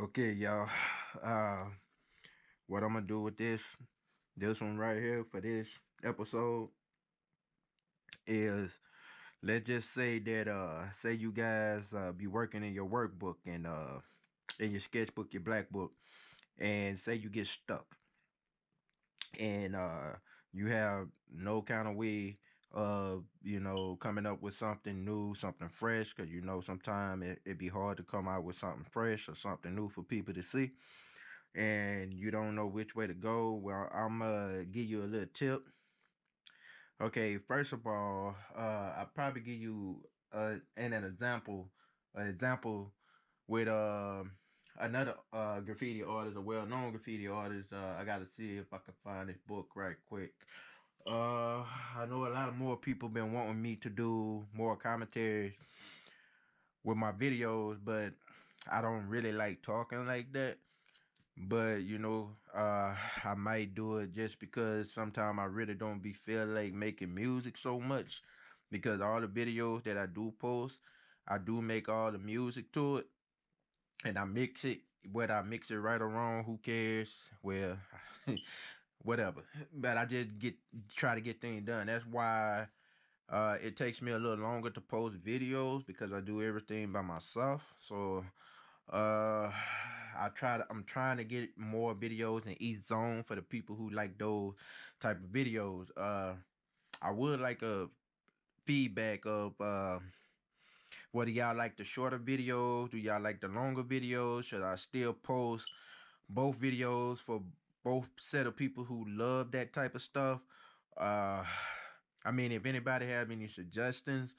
Okay, y'all. Uh, what I'm gonna do with this one right here for this episode is let's just say that say you guys be working in your workbook and in your sketchbook, your black book, and say you get stuck and you have no kind of way of coming up with something new, something fresh, because sometimes it be hard to come out with something fresh or something new for people to see, and you don't know which way to go. Well, I'm gonna give you a little tip. Okay, first of all, I'll probably give you an example with another graffiti artist, a well-known graffiti artist. I gotta see if I can find this book right quick. I know a lot of more people been wanting me to do more commentaries with my videos, but I don't really like talking like that. But I might do it just because sometimes I really don't be feel like making music so much, because all the videos that I do post, I do make all the music to it and I mix it. Whether I mix it right or wrong, who cares? Well, whatever. But I just try to get things done. That's why it takes me a little longer to post videos, because I do everything by myself. So uh I'm trying to get more videos in each zone for the people who like those type of videos. I would like a feedback of whether y'all like the shorter videos, do y'all like the longer videos? Should I still post both videos for both set of people who love that type of stuff? Uh I mean, if anybody have any suggestions,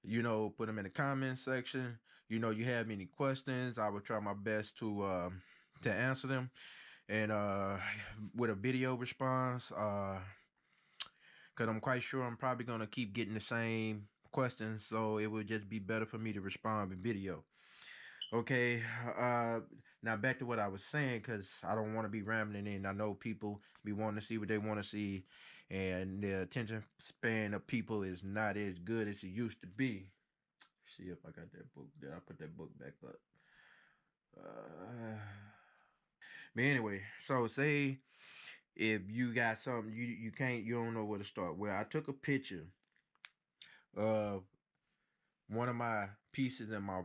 put them in the comment section. You have any questions, I will try my best to answer them. And with a video response, because I'm quite sure I'm probably gonna keep getting the same questions, so it would just be better for me to respond with video. Okay, now back to what I was saying, because I don't want to be rambling in. I know people be wanting to see what they want to see, and the attention span of people is not as good as it used to be. See if I got that book. Did I put that book back up? Uh, but anyway, so say if you got something you don't know where to start. Well, I took a picture of one of my pieces in my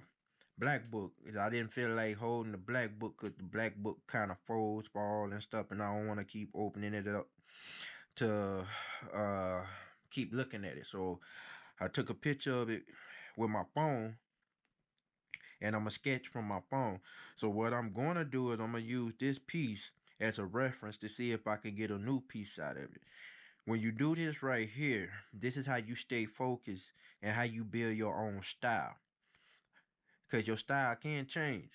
black book. I didn't feel like holding the black book because the black book kind of folds, fall and stuff, and I don't want to keep opening it up to uh keep looking at it. So I took a picture of it with my phone, and I'm gonna sketch from my phone. So what I'm gonna do is I'm gonna use this piece as a reference to see if I can get a new piece out of it. When you do this right here, this is how you stay focused and how you build your own style. Because your style can change.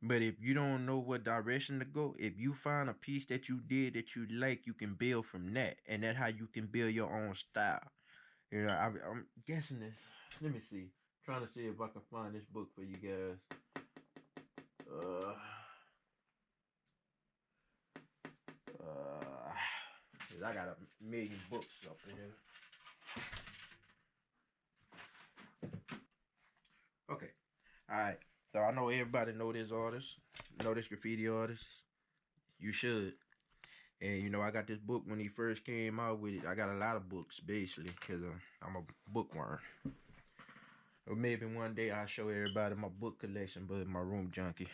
But if you don't know what direction to go, if you find a piece that you did that you like, you can build from that. And that's how you can build your own style. I'm guessing this. Let me see. Trying to see if I can find this book for you guys. Uh, 'Cause I got a million books up in here. Okay. All right. So I know everybody know this artist, know this graffiti artist. You should. And I got this book when he first came out with it. I got a lot of books basically because I'm a bookworm. Or maybe one day I'll show everybody my book collection, but my room junkie.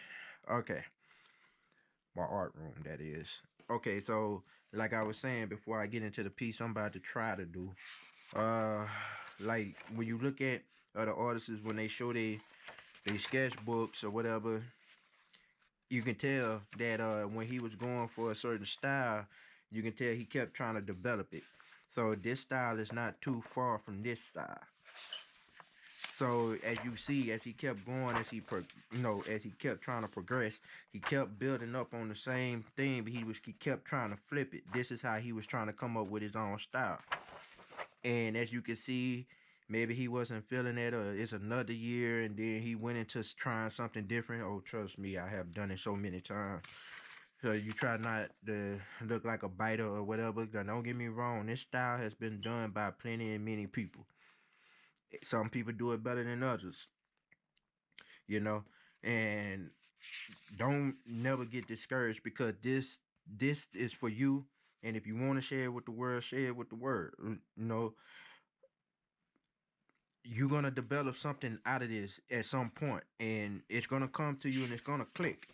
Okay, my art room that is. Okay, so like I was saying before I get into the piece I'm about to try to do, uh, like when you look at other artists when they show they sketchbooks or whatever, you can tell that when he was going for a certain style, you can tell he kept trying to develop it. So this style is not too far from this style. So as you see, as he kept going, as he kept trying to progress, he kept building up on the same thing, but he kept trying to flip it. This is how he was trying to come up with his own style. And as you can see, maybe he wasn't feeling it, or it's another year, and then he went into trying something different. Oh, trust me, I have done it so many times. So you try not to look like a biter or whatever. Don't get me wrong, this style has been done by plenty and many people. Some people do it better than others, you know. And don't never get discouraged, because this is for you. And if you want to share it with the world, share it with the world. You know, you're gonna develop something out of this at some point, and it's gonna come to you, and it's gonna click,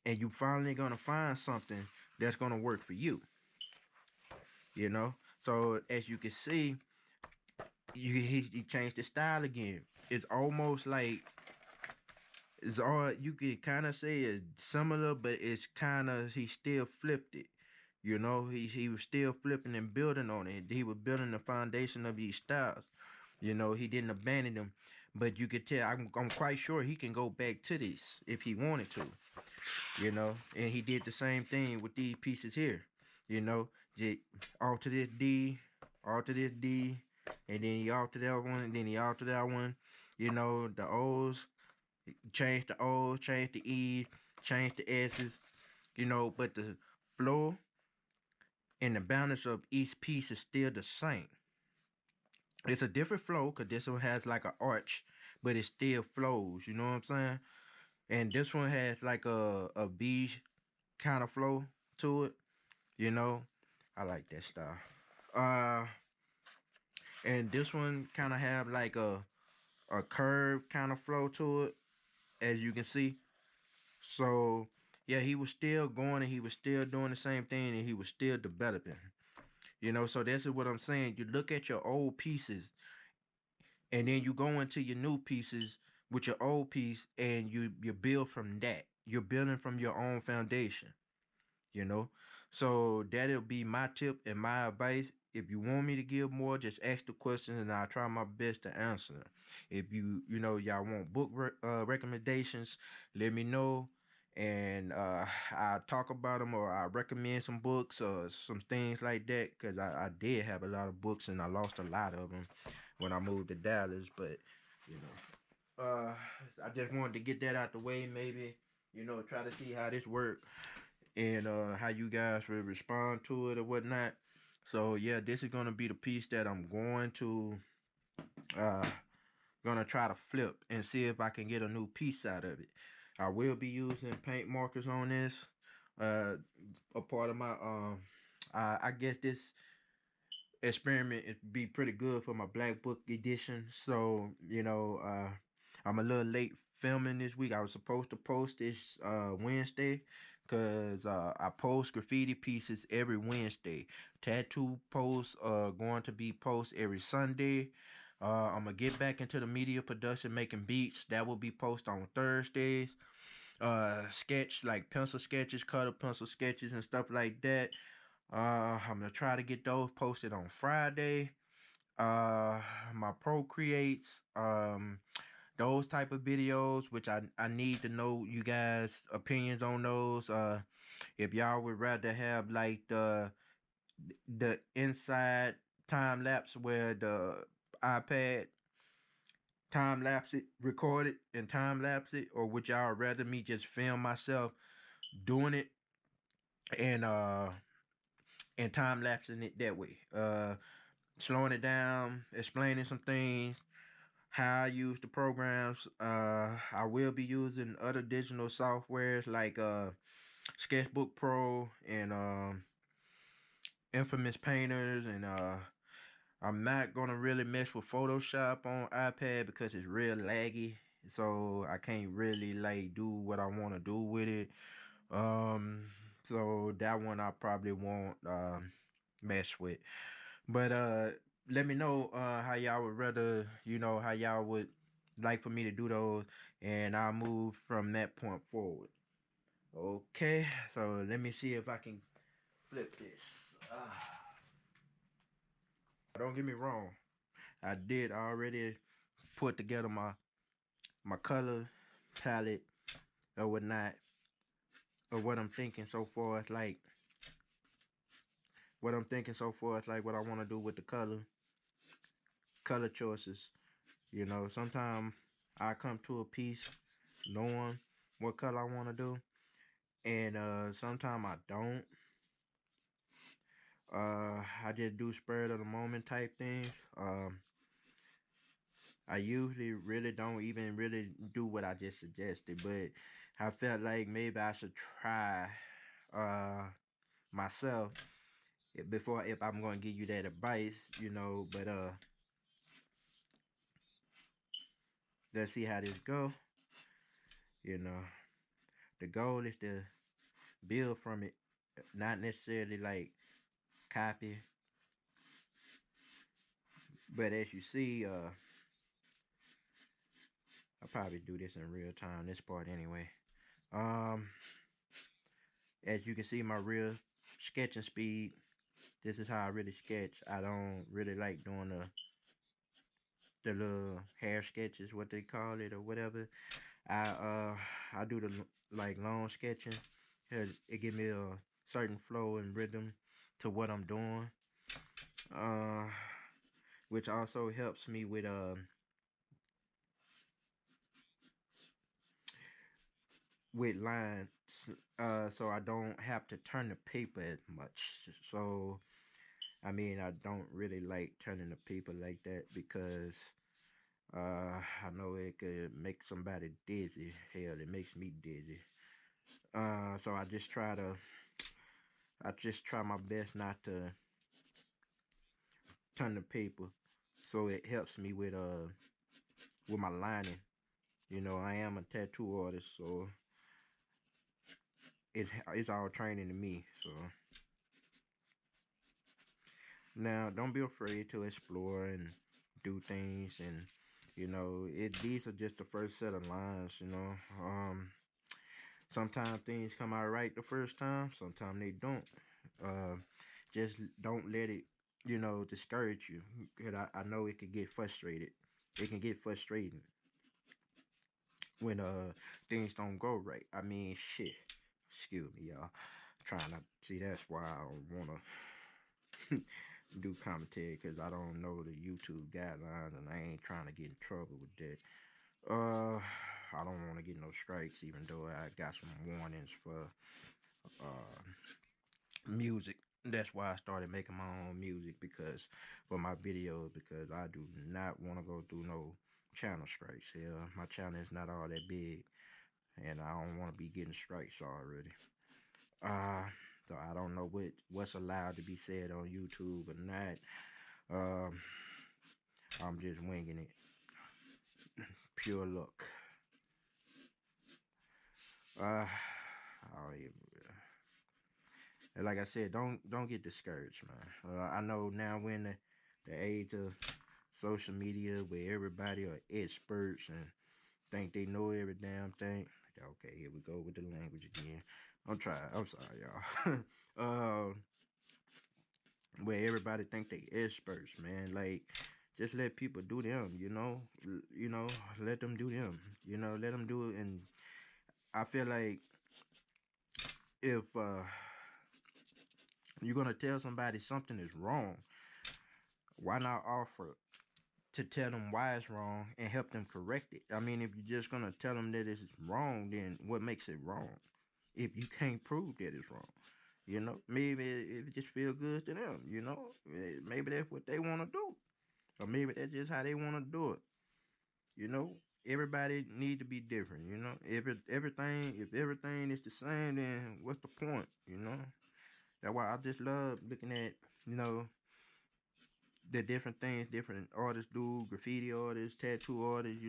and you finally gonna find something that's gonna work for you. You know. So as you can see, he changed the style again. It's almost like it's all you can kind of say is similar, but it's kind of he still flipped it. You know, he was still flipping and building on it. He was building the foundation of these styles. You know, he didn't abandon them, but you could tell. I'm quite sure he can go back to this if he wanted to. You know, and he did the same thing with these pieces here. You know, just alter this D, alter this D, and then he altered that one, and then he altered that one. You know, the O's, change the O's, change the E's, change the S's. You know, but the flow and the balance of each piece is still the same. It's a different flow because this one has like an arch, but it still flows. You know what I'm saying? And this one has like a V kind of flow to it. You know, I like that style. Uh, and this one kind of have like a curve kind of flow to it, as you can see. So yeah, he was still going, and he was still doing the same thing, and he was still developing. You know, so this is what I'm saying. You look at your old pieces, and then you go into your new pieces with your old piece, and you build from that. You're building from your own foundation. You know, so that'll be my tip and my advice. If you want me to give more, just ask the questions, and I'll try my best to answer them. If y'all want book recommendations, let me know, and I'll talk about them, or I'll recommend some books or some things like that, because I did have a lot of books, and I lost a lot of them when I moved to Dallas. But you I just wanted to get that out the way. Maybe try to see how this works, and how you guys will respond to it or whatnot. So yeah, this is gonna be the piece that I'm uh gonna try to flip and see if I can get a new piece out of it. I will be using paint markers on this. Uh, a part of my I guess this experiment it be pretty good for my black book edition. So I'm a little late filming this week. I was supposed to post this Wednesday, because I post graffiti pieces every Wednesday. Tattoo posts are going to be post every Sunday. I'm gonna get back into the media production, making beats. That will be posted on Thursdays. Sketch, like pencil sketches, color pencil sketches, and stuff like that. I'm gonna try to get those posted on Friday. My Procreates, those type of videos, which I need to know you guys' opinions on those. If y'all would rather have like the inside time lapse, where the iPad time lapse it, record it, and time lapse it, or would y'all rather me just film myself doing it, and time lapsing it that way? Slowing it down, explaining some things, how I use the programs. I will be using other digital softwares like Sketchbook Pro and Infamous Painters, and I'm not gonna really mess with Photoshop on iPad because it's real laggy. So I can't really like do what I want to do with it. Um, so that one I probably won't mess with. But let me know how y'all would rather, how y'all would like for me to do those, and I'll move from that point forward. Okay, so let me see if I can flip this. Don't get me wrong, I did already put together my color palette or whatnot, or what I'm thinking so far. It's like what I want to do with the color choices. Sometimes I come to a piece knowing what color I want to do, and sometimes I don't. I just do spur of the moment type things. I usually really don't even really do what I just suggested, but I felt like maybe I should try uh myself before if I'm gonna give you that advice, but let's see how this go. You know, the goal is to build from it, not necessarily like copy, but as you see, I'll probably do this in real time, this part anyway. Um, as you can see, my real sketching speed. This is how I really sketch. I don't really like doing the little hair sketches, what they call it or whatever. I do the like long sketching. It give me a certain flow and rhythm to what I'm doing. Uh, which also helps me with lines. So I don't have to turn the paper as much. So I mean, I don't really like turning the paper like that because I know it could make somebody dizzy. Hell, it makes me dizzy. So I just try my best not to turn the paper, so it helps me with my lining. I am a tattoo artist, so it's all training to me. So now, don't be afraid to explore and do things, and these are just the first set of lines. Sometimes things come out right the first time, sometimes they don't. Uh, just don't let it, discourage you. 'Cause I know it can get frustrated. It can get frustrating when things don't go right. I mean, shit. Excuse me, y'all. Trying to see that's why I don't wanna do commentary because I don't know the YouTube guidelines and I ain't trying to get in trouble with that. I don't want to get no strikes, even though I got some warnings for uh music. That's why I started making my own music because for my videos because I do not want to go through no channel strikes. Hell, my channel is not all that big, and I don't want to be getting strikes already. Uh, so I don't know what's allowed to be said on YouTube or not. Um, I'm just winging it, pure luck. Oh, yeah. And like I said, don't get discouraged, man. I know now we're in the age of social media where everybody are experts and think they know every damn thing. Okay, here we go with the language again. I'm trying. I'm sorry, y'all. Where everybody think they experts, man. Like, just let people do them. Let them do them. Let them do it. And I feel like if you're gonna tell somebody something is wrong, why not offer to tell them why it's wrong and help them correct it? I mean, if you're just gonna tell them that it's wrong, then what makes it wrong? If you can't prove that it's wrong, maybe it just feel good to them. Maybe that's what they want to do, or maybe that's just how they want to do it. You know, everybody need to be different. If everything is the same, then what's the point? That's why I just love looking at you know the different things different artists do, graffiti artists, tattoo artists.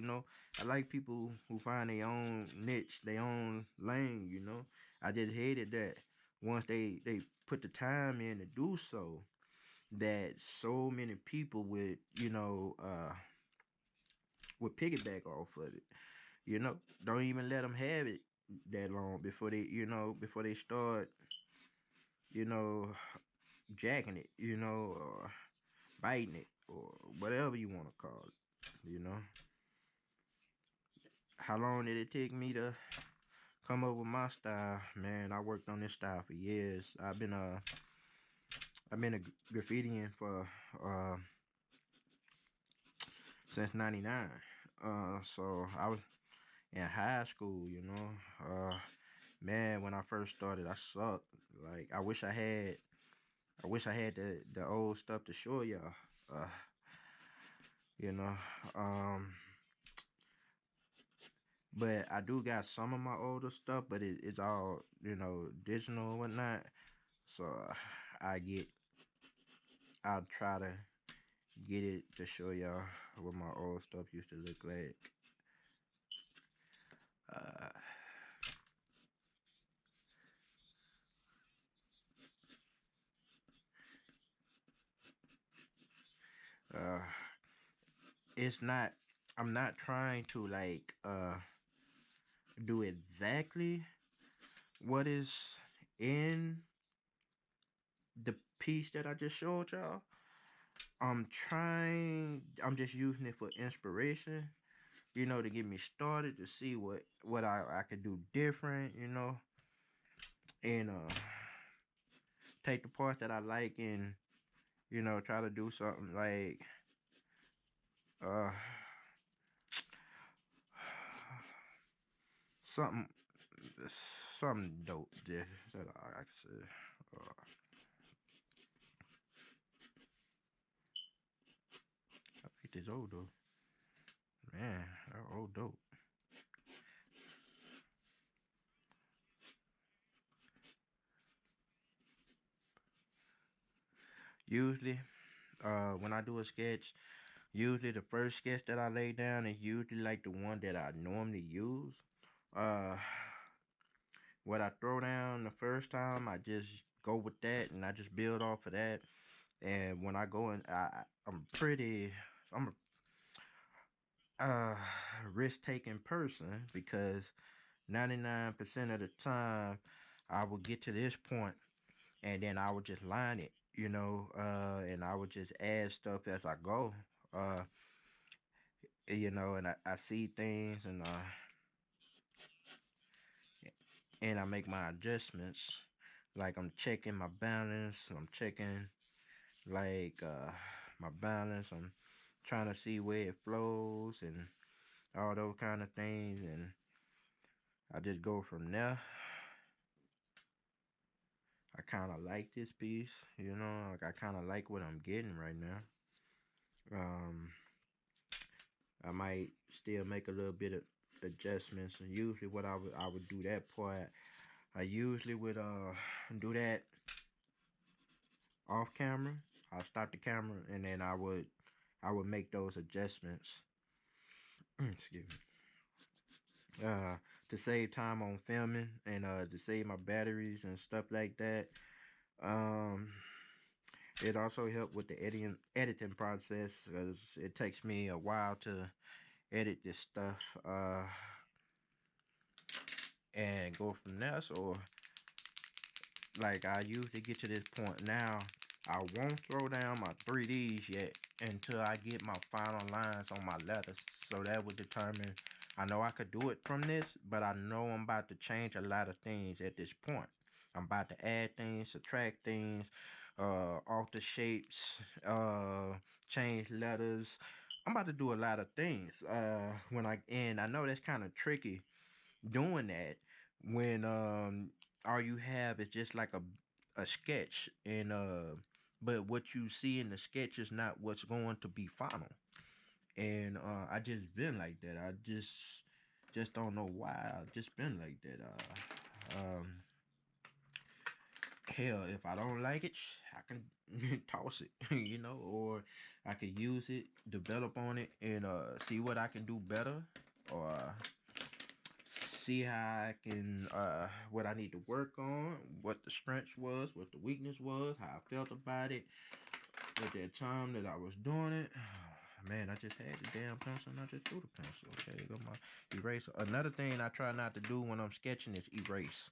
I like people who find their own niche, their own lane. I just hated that once they put the time in to do so, that so many people would piggyback off of it. Don't even let them have it that long before they start, you know, jacking it, or biting it, or whatever you want to call it. How long did it take me to come up with my style? Man, I worked on this style for years. I've been a graffitiing for uh since '99. So I was in high school. Man, when I first started, I sucked. Like I wish I had the old stuff to show y'all. You know, um, But I do got some of my older stuff, but it's all digital and whatnot. So I get I'll try to get it to show y'all what my old stuff used to look like. Uh, uh, it's not. I'm not trying to do exactly what is in the piece that I just showed y'all. I'm just using it for inspiration, to get me started to see what I could do different, and take the parts that I like and try to do something like uh something something dope. Yeah, that I can say. I like this old though, man. That old dope. Usually, when I do a sketch, usually the first sketch that I lay down is usually like the one that I normally use. Uh, what I throw down the first time, I just go with that and I just build off of that. And when I go in, I'm pretty, I'm a risk taking person because 99% of the time I will get to this point and then I would just line it, and I would just add stuff as I go. Uh, and I see things and I make my adjustments. Like I'm checking my balance, I'm checking my balance, I'm trying to see where it flows and all those kind of things, and I just go from there. I kind of like this piece, like I kind of like what I'm getting right now. Um, I might still make a little bit of adjustments, and usually what I would do that part. I usually would do that off camera. I'll stop the camera and then I would make those adjustments. Excuse me. To save time on filming and to save my batteries and stuff like that. Um, it also helped with the editing process because it takes me a while to edit this stuff and go from there. So like I usually get to this point now. I won't throw down my 3Ds yet until I get my final lines on my letters. So that would determine. I know I could do it from this, but I know I'm about to change a lot of things at this point. I'm about to add things, subtract things, alter shapes, change letters. I'm about to do a lot of things. And I know that's kind of tricky doing that when all you have is just like a sketch and but what you see in the sketch is not what's going to be final. And I just been like that. I just don't know why. I just been like that. Hell, if I don't like it, I can toss it, or I could use it, develop on it, and see what I can do better, or see how I can what I need to work on, what the strength was, what the weakness was, how I felt about it at that time that I was doing it. Man, I just had the damn pencil and I just threw the pencil. Okay, go my eraser. Another thing I try not to do when I'm sketching is erase.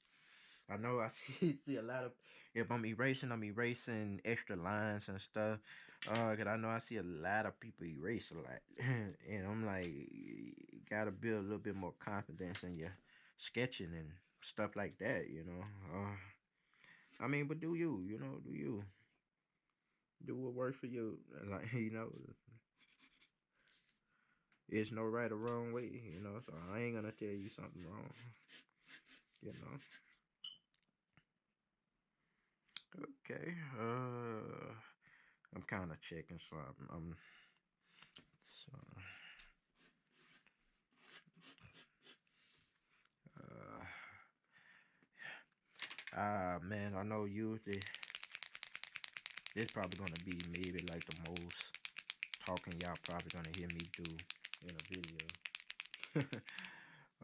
I know I see a lot of if I'm erasing extra lines and stuff. Cause I know I see a lot of people erase a lot, and I'm like, you gotta build a little bit more confidence in your sketching and stuff like that. I mean, but do you, do you do what works for you? Like, it's no right or wrong way, So I ain't gonna tell you something wrong, you know. Okay. I'm kind of checking, so so Man, I know usually this probably gonna be maybe like the most talking y'all probably gonna hear me do in a video.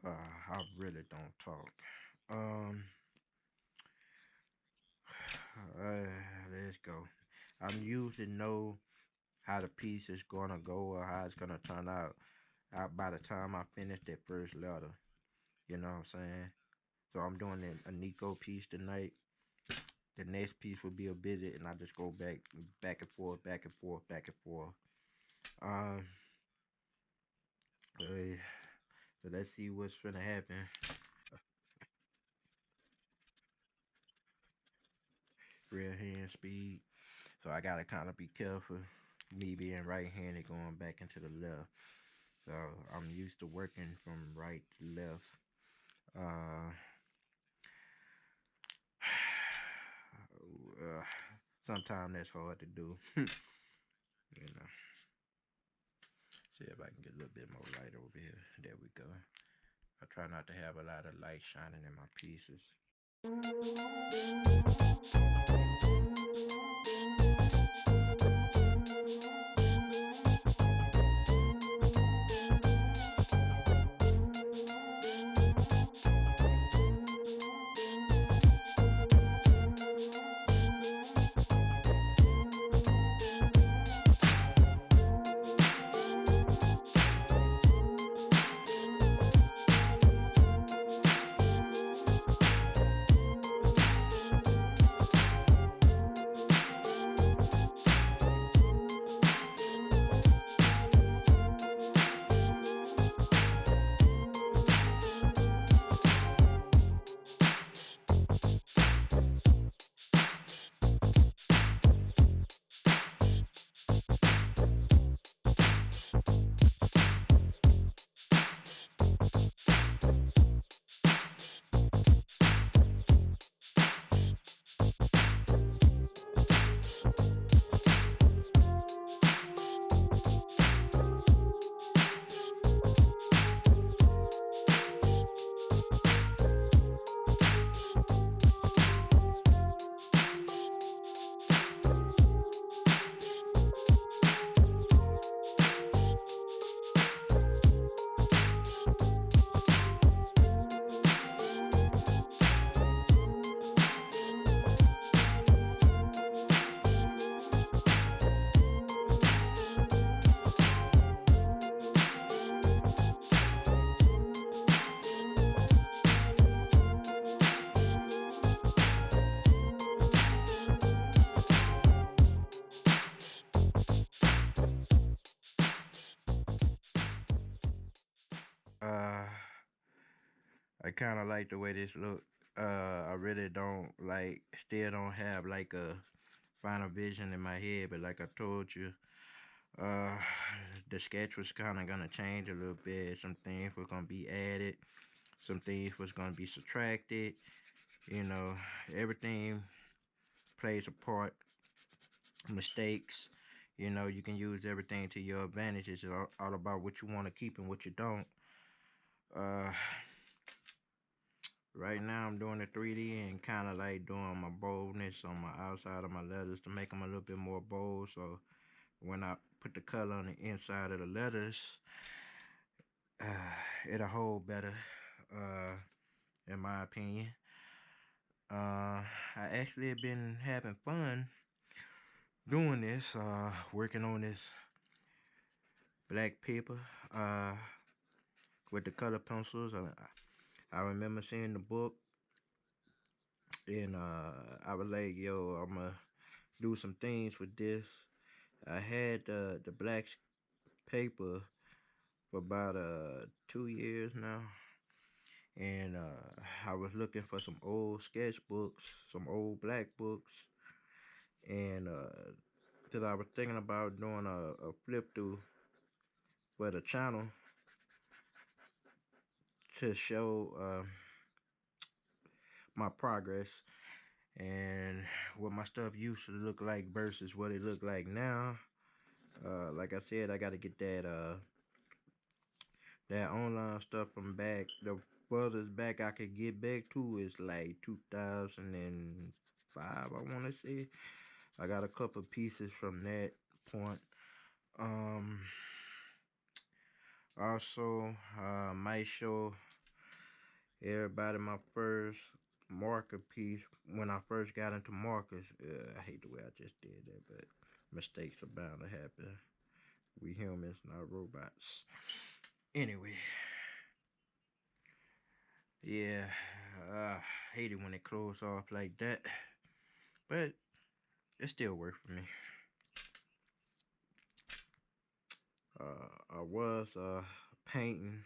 I really don't talk. Um, let's go. I'm usually know how the piece is gonna go or how it's gonna turn out. By the time I finish that first letter, you know what I'm saying? So I'm doing a Nico piece tonight. The next piece will be a visit, and I just go back and forth, back and forth, back and forth. Um, uh, so let's see what's gonna happen. Real hand speed. So I gotta kind of be careful. Me being right-handed, going back into the left. So I'm used to working from right to left. Uh, Sometimes that's hard to do. You know. See if I can get a little bit more light over here. There we go. I try not to have a lot of light shining in my pieces. Uh, I kind of like the way this look. I really don't like, still don't have like a final vision in my head, but like I told you, uh, the sketch was kind of gonna change a little bit. Some things were gonna be added, some things was gonna be subtracted. You know, everything plays a part. Mistakes, you know, you can use everything to your advantage. It's all about what you want to keep and what you don't. Uh, right now I'm doing the 3D and kind of like doing my boldness on my outside of my letters to make them a little bit more bold. So when I put the color on the inside of the letters, it'll hold better, uh, in my opinion. I actually have been having fun doing this, working on this black paper, uh, with the color pencils. I remember seeing the book, and I was like, yo, I'm gonna do some things with this. I had the black paper for about 2 years now, and I was looking for some old sketchbooks, some old black books, and cause I was thinking about doing a flip through for the channel to show my progress and what my stuff used to look like versus what it look like now. Like I said, I got to get that online stuff from back, furthest back I could get back to is like 2005. I want to say I got a couple pieces from that point. Um, Also, might show everybody my first marker piece when I first got into markers. I hate the way I just did that, but mistakes are bound to happen. We humans, not robots. Anyway, yeah, I hate it when it close off like that, but it still worked for me. I was painting,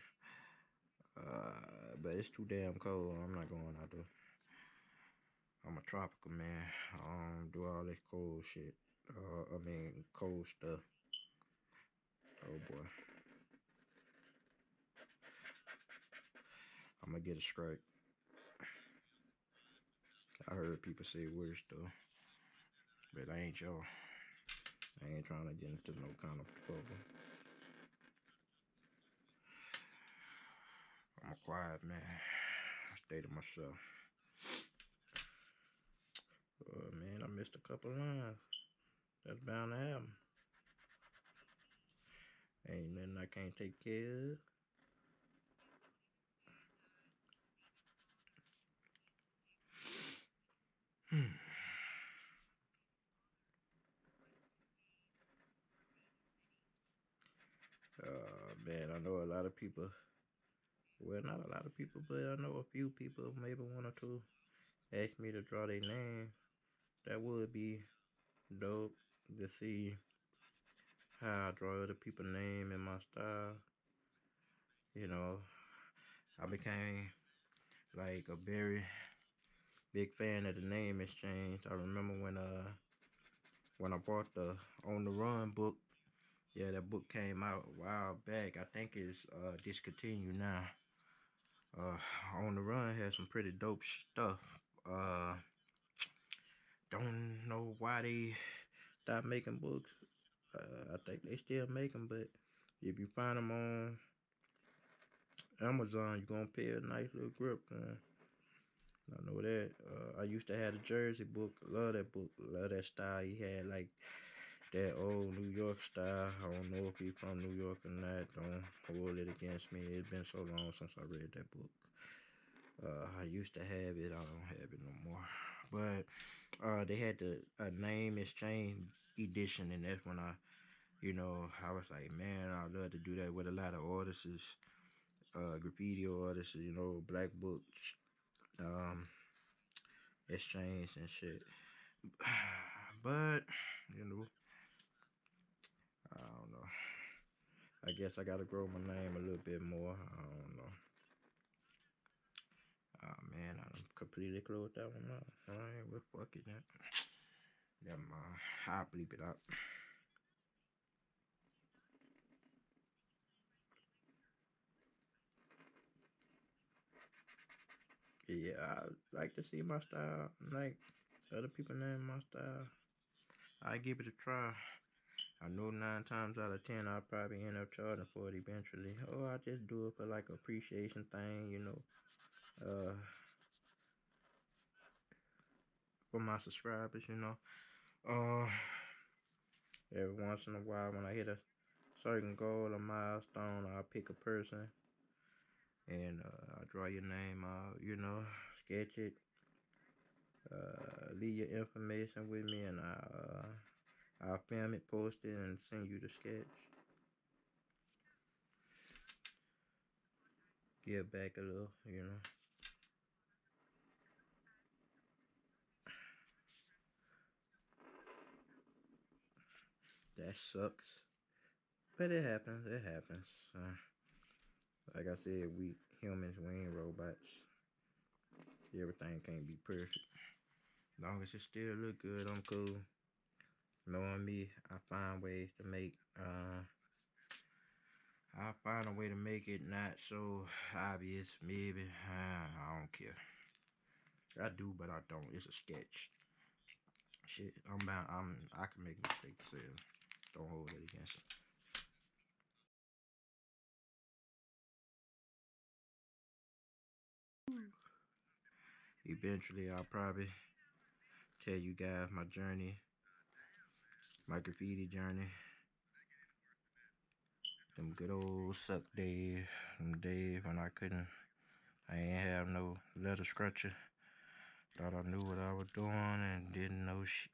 but it's too damn cold. I'm not going out there. I'm a tropical man. I don't do all this cold shit. Cold stuff. Oh boy, I'm gonna get a strike. I heard people say worse though, but I ain't y'all. I ain't trying to get into no kind of trouble. I'm a quiet man. I stay to myself. Man, I missed a couple lines. That's bound to happen. Ain't nothing I can't take care of. Man, I know a lot of people. Well, not a lot of people, but I know a few people, maybe one or two, ask me to draw their name. That would be dope to see how I draw other people's name in my style. You know, I became like a very big fan of the name exchange. I remember when I bought the On the Run book. Yeah, that book came out a while back. I think it's discontinued now. Uh, On the Run has some pretty dope stuff. Uh, don't know why they stopped making books. I think they still make them, but if you find them on Amazon, you're gonna pay a nice little grip. I know that. I used to have the Jersey book. Love that book. Love that style. He had like that old New York style. I don't know if he's from New York or not. Don't hold it against me. It's been so long since I read that book. I used to have it. I don't have it no more. But they had the name exchange edition, and that's when I was like, man, I'd love to do that with a lot of artists, graffiti artists, black books, um, exchange and shit. But you know, I don't know. I guess I gotta grow my name a little bit more. I don't know. Oh man, I done completely closed that one up. Alright, well fuck it then. Never mind. I'll bleep it out. Yeah, I like to see my style. Like other people name my style. I give it a try. I know 9 times out of 10 I'll probably end up charging for it eventually. Or I just do it for like appreciation thing. Uh, for my subscribers. Uh, every once in a while when I hit a certain goal or milestone, I'll pick a person and I'll draw your name out, sketch it, leave your information with me, and I'll film it, post it, and send you the sketch. Give back a little. That sucks, but it happens. It happens. Like I said, we humans, we ain't robots. Everything can't be perfect. As long as it still look good, I'm cool. Knowing me, I find a way to make it not so obvious. Maybe I don't care. I do, but I don't. It's a sketch. Shit, I can make mistakes. So don't hold it against me. Eventually, I'll probably tell you guys my journey, my graffiti journey. Them good old suck days, them days when I ain't have no leather scratcher. Thought I knew what I was doing and didn't know shit.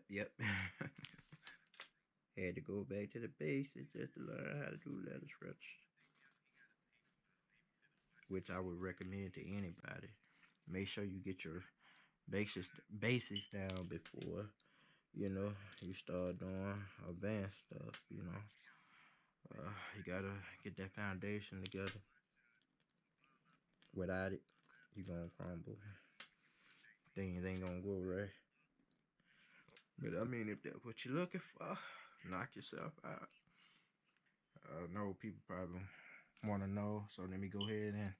Yep. Had to go back to the basics just to learn how to do leather scratch, which I would recommend to anybody. Make sure you get your basics down before you start doing advanced stuff. You gotta get that foundation together. Without it, you gonna crumble. Things ain't gonna go right. But I mean, if that's what you're looking for, knock yourself out. I know people probably want to know, so let me go ahead and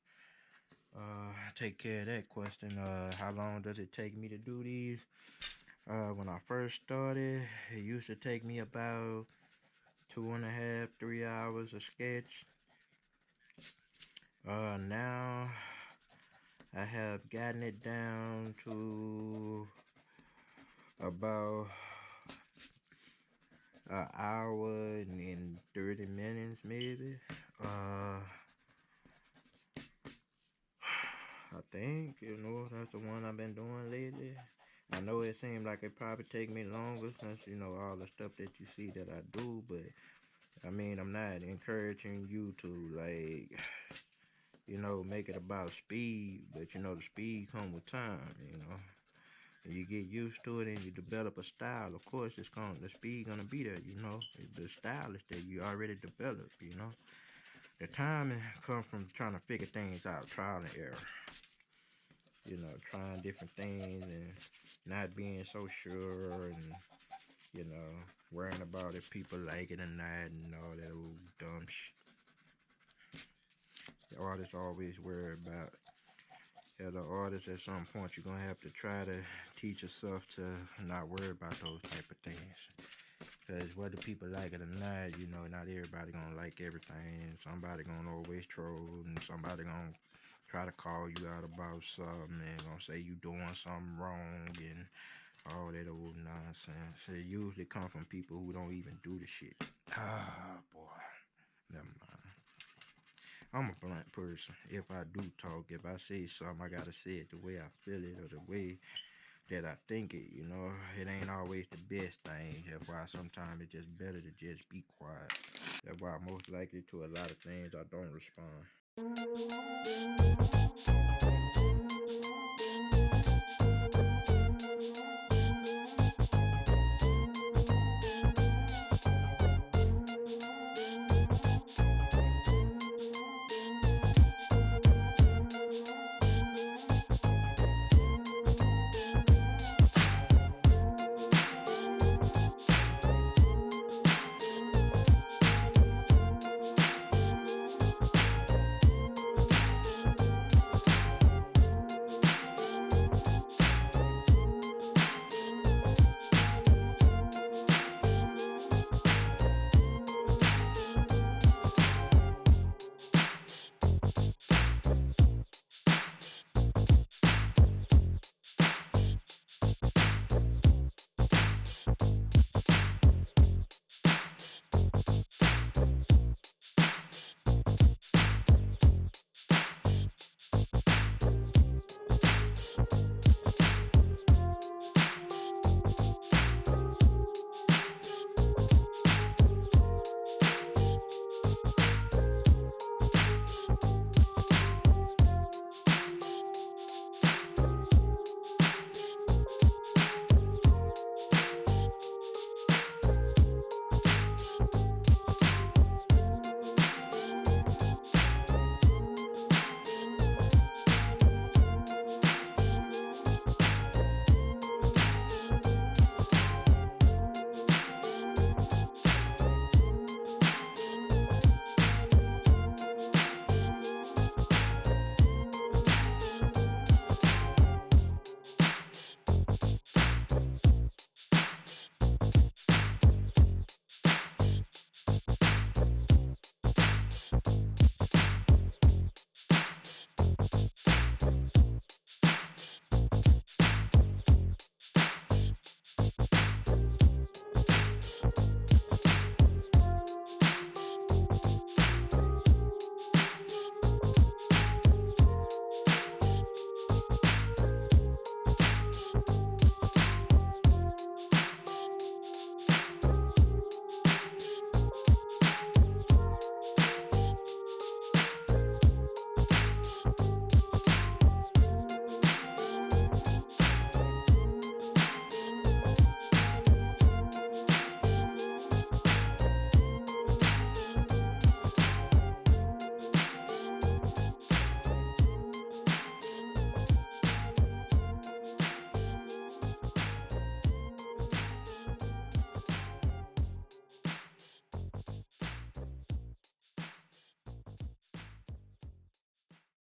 take care of that question. How long does it take me to do these? When I first started, it used to take me about 2.5, 3 hours a sketch. Now I have gotten it down to about an hour and 30 minutes, maybe. I think, that's the one I've been doing lately. I know it seemed like it probably take me longer since, all the stuff that you see that I do, but I mean, I'm not encouraging you to, like, make it about speed, but, the speed come with time. And you get used to it and you develop a style. Of course, the speed gonna be there. The style is that you already developed. The time comes from trying to figure things out, trial and error. Trying different things and not being so sure and, worrying about if people like it or not and all that old dumb shit. The artist always worry about. As an artist, at some point, you're going to have to try to teach yourself to not worry about those type of things. Because whether people like it or not, not everybody going to like everything. Somebody going to always troll and somebody going to try to call you out about something and going to say you doing something wrong and all that old nonsense. It usually come from people who don't even do the shit. Ah, boy. Never mind. I'm a blunt person. If I do talk, if I say something, I gotta say it the way I feel it or the way that I think it. It ain't always the best thing. That's why sometimes it's just better to just be quiet. That's why most likely to a lot of things I don't respond.